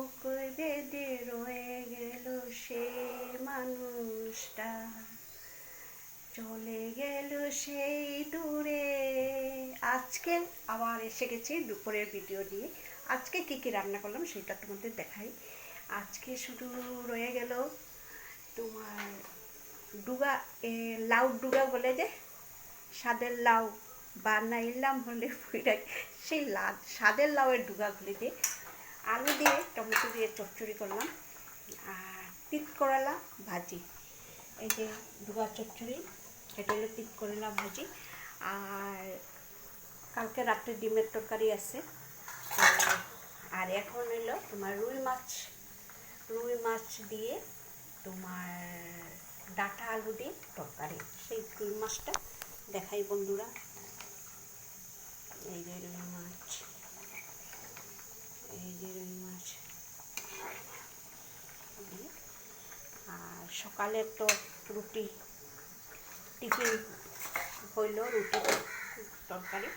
বুক বেঁধে রয়ে গেল সেই মানুষটা, চলে গেল সেই দূরে। আজকে আবার এসে গেছি দুপুরের ভিডিও নিয়ে। আজকে কী কী রান্না করলাম সেটা তোমাদের দেখাই। আজকে শুধু রয়ে গেল তোমার ডুগা, লাউ ডুগা বলে যে স্বাদের লাউ বানাইলাম হলে সেই স্বাদের লাউয়ের ডুগাগুলি দিয়ে আলু দিয়ে টমেটো দিয়ে চচ্চড়ি করলাম, আর তিত করলা ভাজি। এই যে ডুগা চচ্চড়ি, এটা হলো তিত করলা ভাজি। আর কালকে রাত্রে ডিমের তরকারি আছে। আর এখন হলো তোমার রুই মাছ দিয়ে তোমার ডাঁটা আলু দিয়ে তরকারি। সেই রুই মাছটা দেখাই বন্ধুরা। এই যে রুই মাছ, এই যে রুই মাছ। আর সকালে তো রুটি টিফিন হইল, রুটি তরকারি।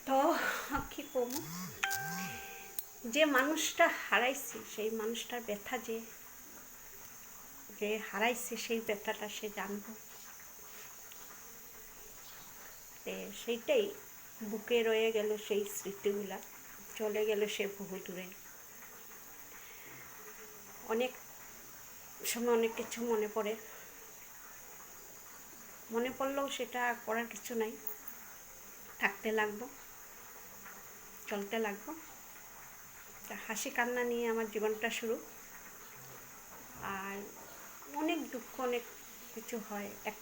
তো কি করবো, যে মানুষটা হারাইছি সেই মানুষটার ব্যথা, যে হারাইছে সেই ব্যথাটা সে জানবো। সেইটাই বুকে রয়ে গেল, সেই স্মৃতিগুলা চলে গেল সে বহু দূরে। অনেক সময় অনেক কিছু মনে পড়লেও সেটা করার কিছু নাই, থাকতে লাগবো, চলতে লাগবো। হাসি কান্না নিয়ে আমার জীবনটা শুরু। আর অনেক দুঃখ, অনেক কিছু হয়। এক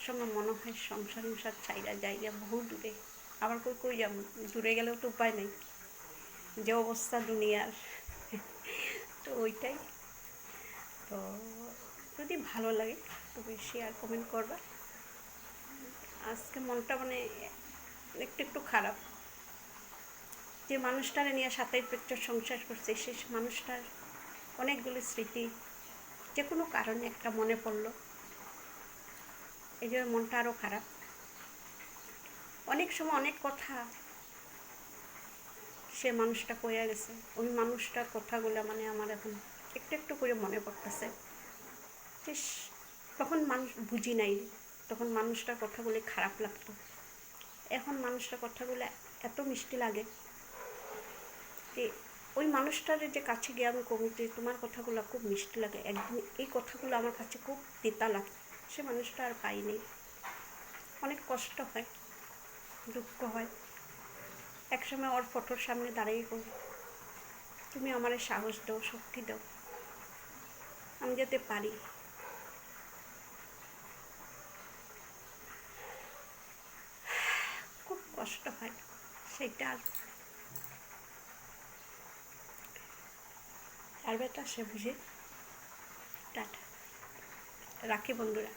সময় মনে হয় সংসার ছাইরা জায়গা বহু দূরে। আবার কই যাবো, দূরে গেলেও তো উপায় নেই, যে অবস্থা দুনিয়ার। তো ওইটাই। তো যদি ভালো লাগে তুমি শেয়ার কমেন্ট করবা। আজকে মনটা মানে একটু খারাপ, যে মানুষটারে নিয়ে 27 বছর সংসার করছে, সেই মানুষটার অনেকগুলো স্মৃতি যে কোনো কারণে একটা মনে পড়লো, এই জন্য মনটা আরও খারাপ। অনেক সময় অনেক কথা সে মানুষটা কইয়া গেছে, ওই মানুষটার কথাগুলো মানে আমার এখন একটু করে মনে পড়তেছে। তখন মানুষ বুঝি নাই, তখন মানুষটার কথাগুলো খারাপ লাগতো। এখন মানুষটার কথাগুলো এত মিষ্টি লাগে যে ওই মানুষটার যে কাছে গিয়ে আমি কমু যে তোমার কথাগুলো খুব মিষ্টি লাগে, একদিন এই কথাগুলো আমার কাছে খুব তিতা লাগে। সে মানুষটা আর পাইনি। অনেক কষ্ট হয়, দুঃখ হয়। একসময় ওর ফটোর সামনে দাঁড়িয়ে করি, তুমি আমার সাহস দাও, শক্তি দাও, আমি যেতে পারি। খুব কষ্ট হয় সেটা। আর বেটা সে বুঝে। টাটা, রাখি বন্ধুরা।